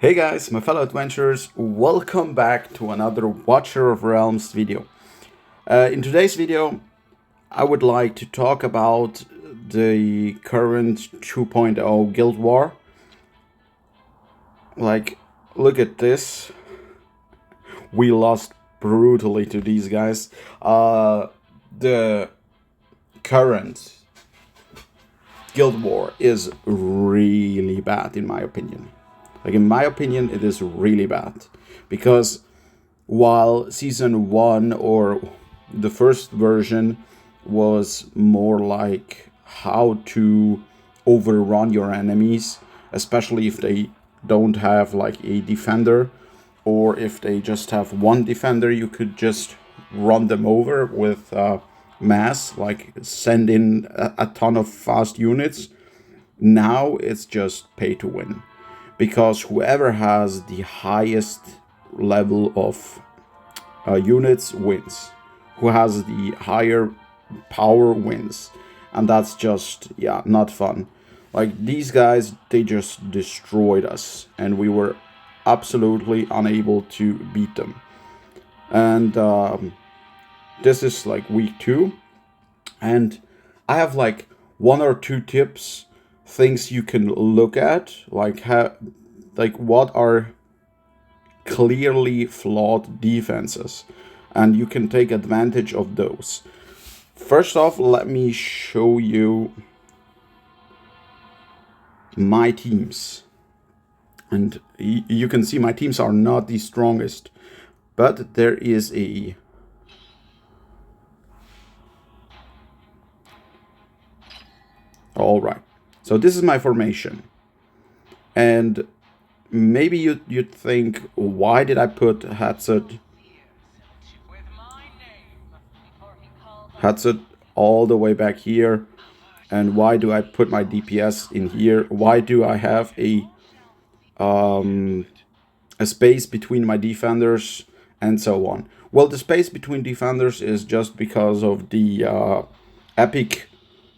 Hey guys, my fellow adventurers, welcome back to another Watcher of Realms video. In today's video, I would like to talk about the current 2.0 Guild War. Like, look at this. We lost brutally to these guys. The current Guild War is really bad in my opinion. Like, in my opinion, it is really bad. Because while Season 1 or the first version was more like how to overrun your enemies, especially if they don't have like a defender, or if they just have one defender, you could just run them over with mass, like send in a ton of fast units. Now it's just pay to win, because whoever has the highest level of units wins. Who has the higher power wins. And that's just, yeah, not fun. Like, these guys, they just destroyed us, and we were absolutely unable to beat them. And this is like week 2, and I have like 1 or 2 tips, things you can look at, like what are clearly flawed defenses, and you can take advantage of those. First off, let me show you my teams. And you can see my teams are not the strongest, but there is a all right. So this is my formation. And maybe you'd think, why did I put Hatset all the way back here? And why do I put my DPS in here? Why do I have a space between my defenders and so on? Well, the space between defenders is just because of the epic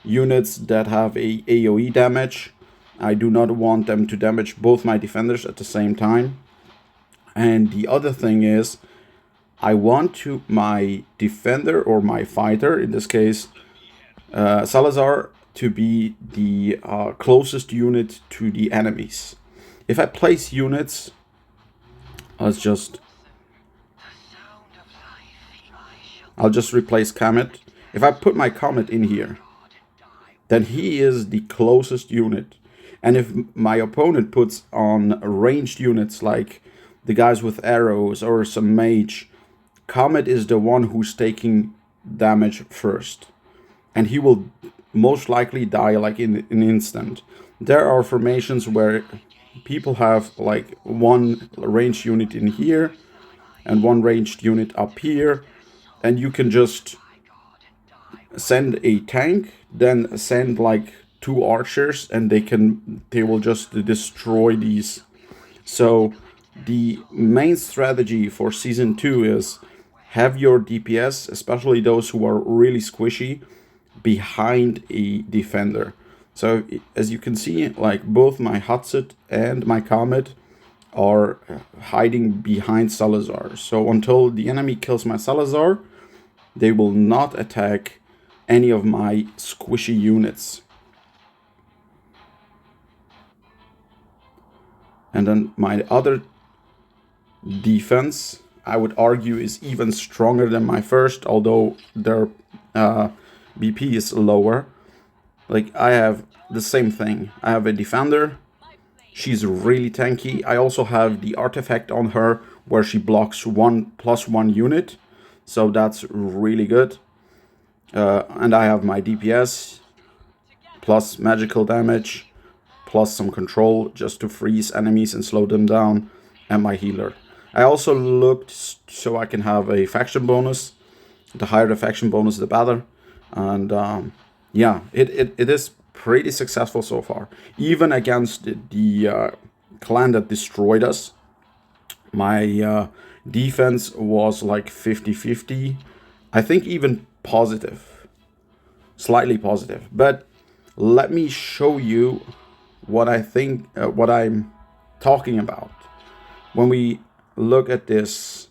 units that have a AoE damage. I do not want them to damage both my defenders at the same time. And the other thing is, I want to my defender, or my fighter, in this case Salazar, to be the closest unit to the enemies. If I place units, I'll just replace Comet. If I put my Comet in here, then he is the closest unit. And if my opponent puts on ranged units like the guys with arrows or some mage, Comet is the one who's taking damage first. And he will most likely die like in an instant. There are formations where people have like one ranged unit in here and one ranged unit up here, and you can just send a tank, then send like 2 archers, and they will just destroy these. So the main strategy for Season 2 is have your DPS, especially those who are really squishy, behind a defender. So as you can see, like both my Hatset and my Comet are hiding behind Salazar. So until the enemy kills my Salazar, they will not attack any of my squishy units. And then my other defense, I would argue, is even stronger than my first, although their BP is lower. Like, I have the same thing. I have a defender. She's really tanky. I also have the artifact on her where she blocks 1+1 unit. So that's really good. And I have my DPS plus magical damage plus some control just to freeze enemies and slow them down, and my healer. I also looked so I can have a faction bonus. The higher the faction bonus, the better. And yeah, it is pretty successful so far. Even against the clan that destroyed us, my defense was like 50-50. I think even positive. Slightly positive. But let me show you what I think, what I'm talking about. when we look at this,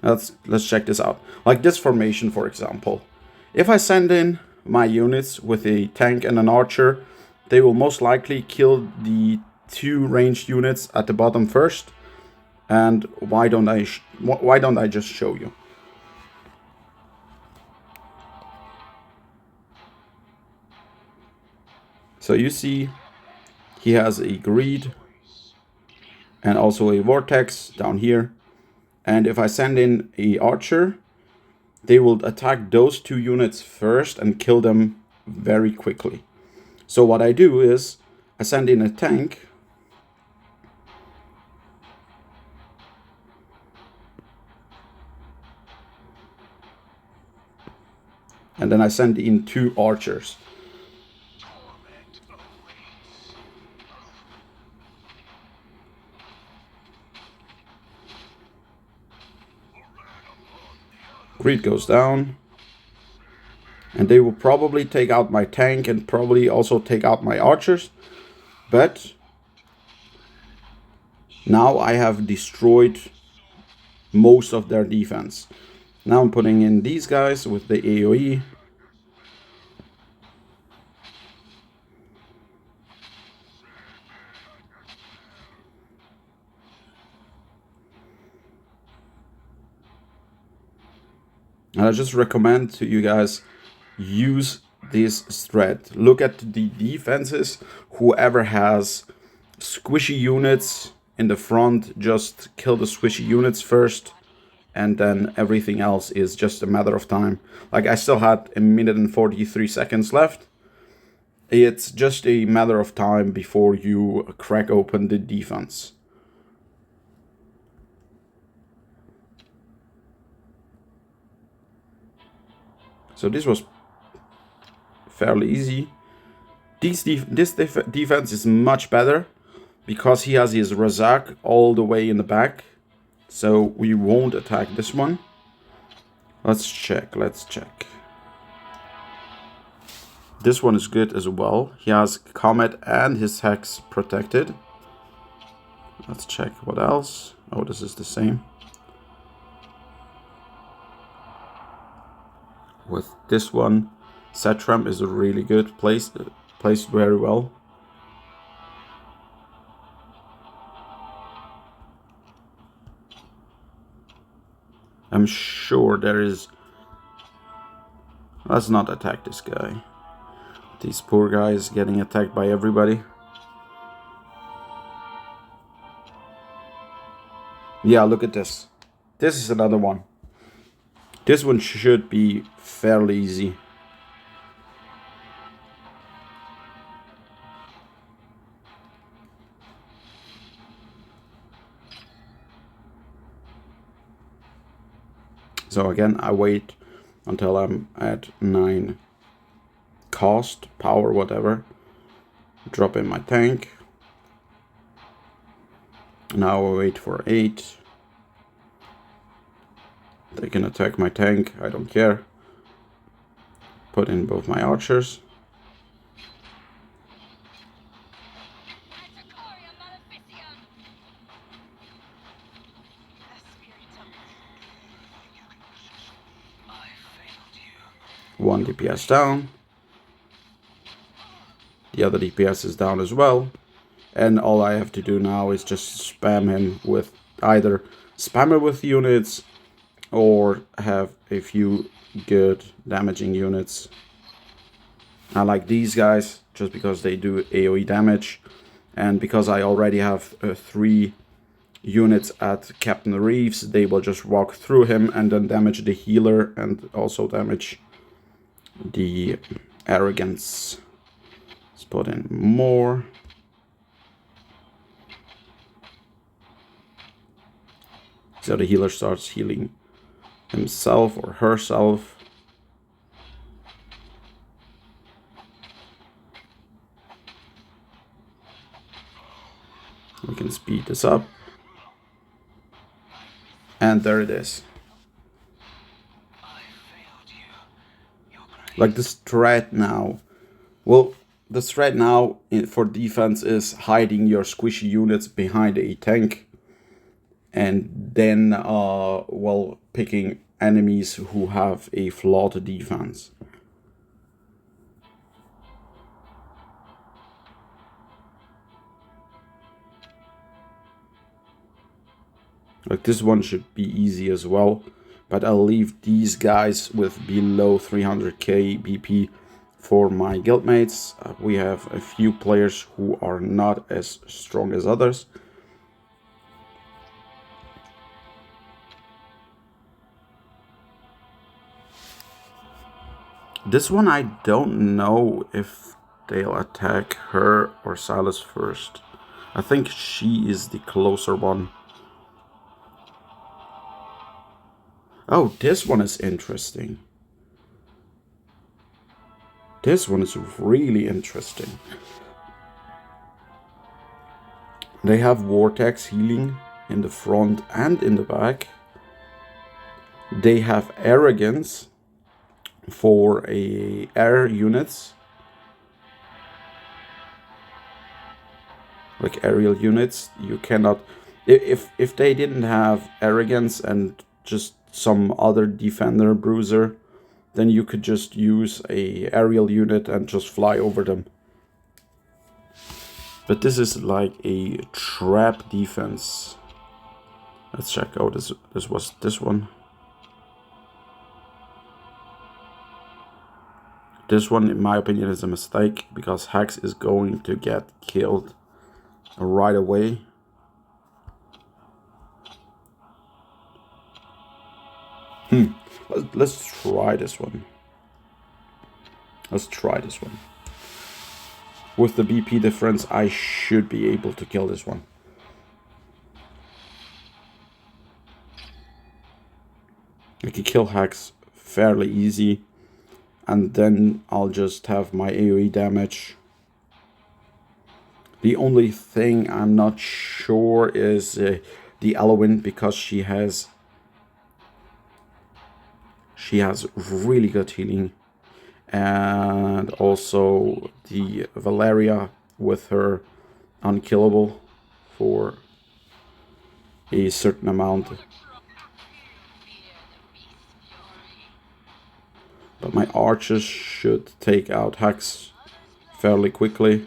let's check this out. Like this formation, for example. If I send in my units with a tank and an archer, they will most likely kill the 2 ranged units at the bottom first. And why don't I just show you? So you see, he has a greed and also a vortex down here. And if I send in a archer, they will attack those 2 units first and kill them very quickly. So what I do is I send in a tank. And then I send in 2 archers. Greed goes down. And they will probably take out my tank and probably also take out my archers. But now I have destroyed most of their defense. Now I'm putting in these guys with the AoE. And I just recommend to you guys, use this thread. Look at the defenses. Whoever has squishy units in the front, just kill the squishy units first. And then everything else is just a matter of time. Like I still had 1 minute and 43 seconds left. It's just a matter of time before you crack open the defense. So this was fairly easy. This defense is much better because he has his Razak all the way in the back. So we won't attack this one. Let's check. This one is good as well. He has Comet and his Hex protected. Let's check what else. Oh, this is the same. With this one, Setram is a really good placed very well. I'm sure there is... Let's not attack this guy. These poor guys getting attacked by everybody. Yeah, look at this. This is another one. This one should be fairly easy. So again, I wait until I'm at 9 cost, power, whatever. Drop in my tank. Now I wait for 8. They can attack my tank, I don't care. Put in both my archers. One DPS down. The other DPS is down as well. And all I have to do now is just spam him with either spam it with units or have a few good damaging units. I like these guys just because they do AoE damage, and because I already have 3 units at Captain Reeves, they will just walk through him and then damage the healer and also damage the arrogance. Let's put in more. So the healer starts healing himself or herself. We can speed this up. And there it is. Like this threat now. Well, the threat now for defense is hiding your squishy units behind a tank. and then well, picking enemies who have a flawed defense. Like this one should be easy as well, but I'll leave these guys with below 300k BP for my guildmates. We have a few players who are not as strong as others. This one I don't know if they'll attack her or Silas first. I think she is the closer one. Oh, this one is interesting. This one is really interesting. They have Vortex healing in the front and in the back. They have Arrogance for a air units, like aerial units. You cannot, if they didn't have Arrogance and just some other defender bruiser, then you could just use a aerial unit and just fly over them. But this is like a trap defense. Let's check out this was this one. This one, in my opinion, is a mistake because Hex is going to get killed right away. Let's try this one. Let's try this one. With the BP difference, I should be able to kill this one. I can kill Hex fairly easy, and then I'll just have my AoE damage. The only thing I'm not sure is the Elowen, because she has really good healing, and also the Valeria with her unkillable for a certain amount. But my archers should take out Hex fairly quickly.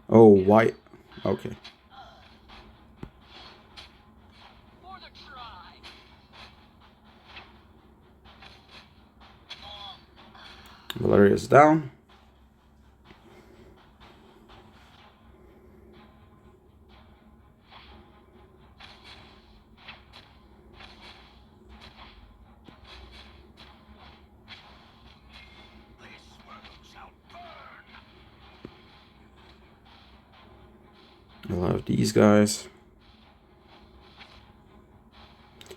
Oh, why? Okay. Valeria's down. I'll have these guys.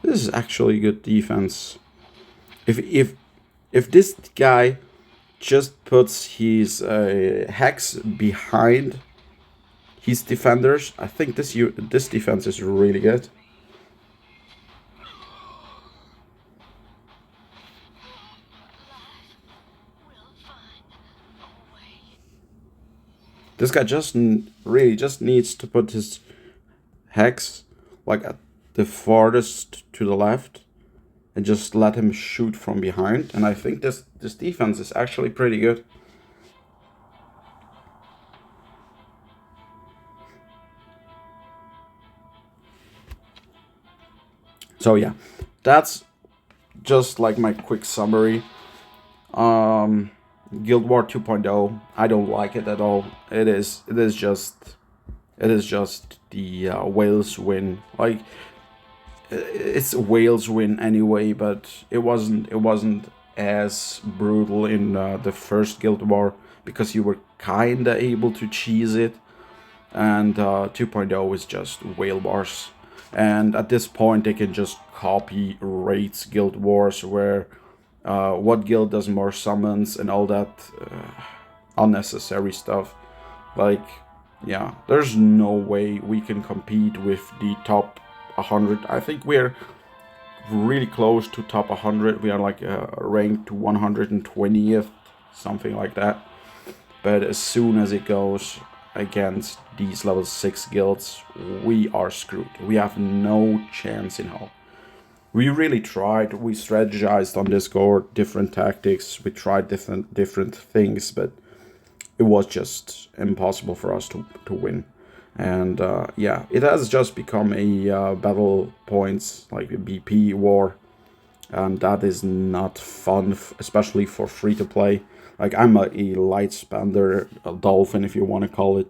This is actually good defense. If this guy just puts his Hex behind his defenders, I think this defense is really good. This guy really just needs to put his Hex like at the farthest to the left and just let him shoot from behind, and I think this defense is actually pretty good. So yeah, that's just like my quick summary. Guild War 2.0, I don't like it at all. It is just the Wales win. Like, it's Wales win anyway, but it wasn't as brutal in the first Guild War because you were kinda able to cheese it, and 2.0 is just whale wars. And at this point, they can just copy Raids Guild Wars, where what guild does more summons and all that unnecessary stuff. Like, yeah, there's no way we can compete with the top 100. I think we're really close to top 100. We are like ranked 120th, something like that. But as soon as it goes against these level 6 guilds, we are screwed. We have no chance in hell. We really tried. We strategized on Discord, different tactics. We tried different things, but it was just impossible for us to win. And yeah, it has just become a battle points, like a BP war. And that is not fun, especially for free-to-play. Like, I'm a light spender, a dolphin if you want to call it.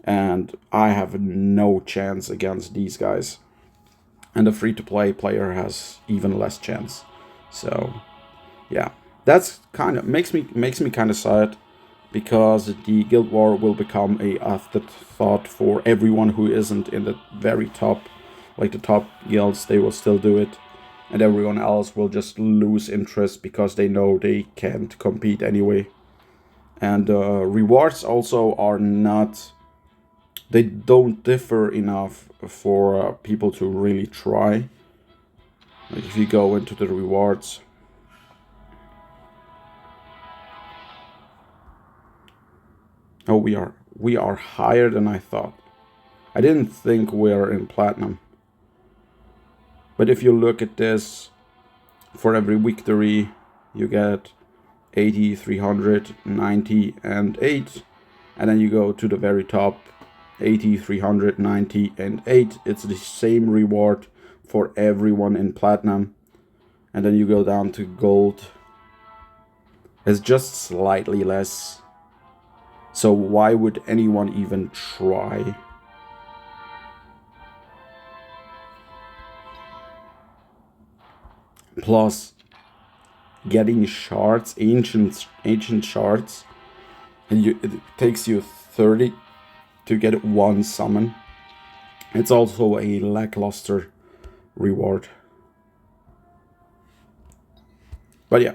And I have no chance against these guys. And the free-to-play player has even less chance. So, yeah. That's kind of makes me kind of sad, because the Guild War will become a afterthought for everyone who isn't in the very top, like the top guilds. They will still do it, and everyone else will just lose interest because they know they can't compete anyway. And rewards also are not, they don't differ enough for people to really try. Like, if you go into the rewards, oh, we are higher than I thought. I didn't think we're in platinum. But if you look at this, for every victory you get 80, 300, 90, and 8. And then you go to the very top, 80, 300, 90, and 8. It's the same reward for everyone in platinum. And then you go down to gold. It's just slightly less. So why would anyone even try? Plus, getting shards, ancient shards, and it takes you 30 to get one summon. It's also a lackluster reward. But yeah,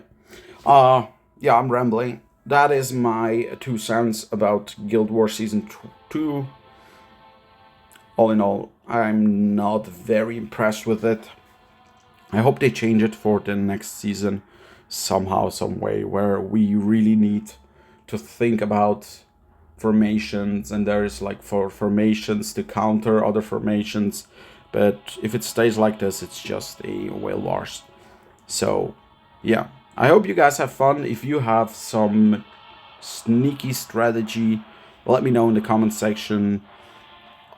yeah, I'm rambling. That is my 2 cents about Guild Wars Season 2. All in all, I'm not very impressed with it. I hope they change it for the next season somehow, some way, where we really need to think about formations, and there's like for formations to counter other formations. But if it stays like this, it's just a whale wars. So yeah, I hope you guys have fun. If you have some sneaky strategy, let me know in the comment section.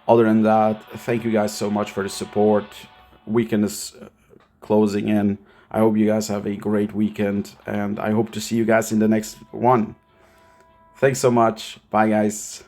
Other than that, thank you guys so much for the support. Weekend is closing in. I hope you guys have a great weekend, and I hope to see you guys in the next one. Thanks so much. Bye, guys.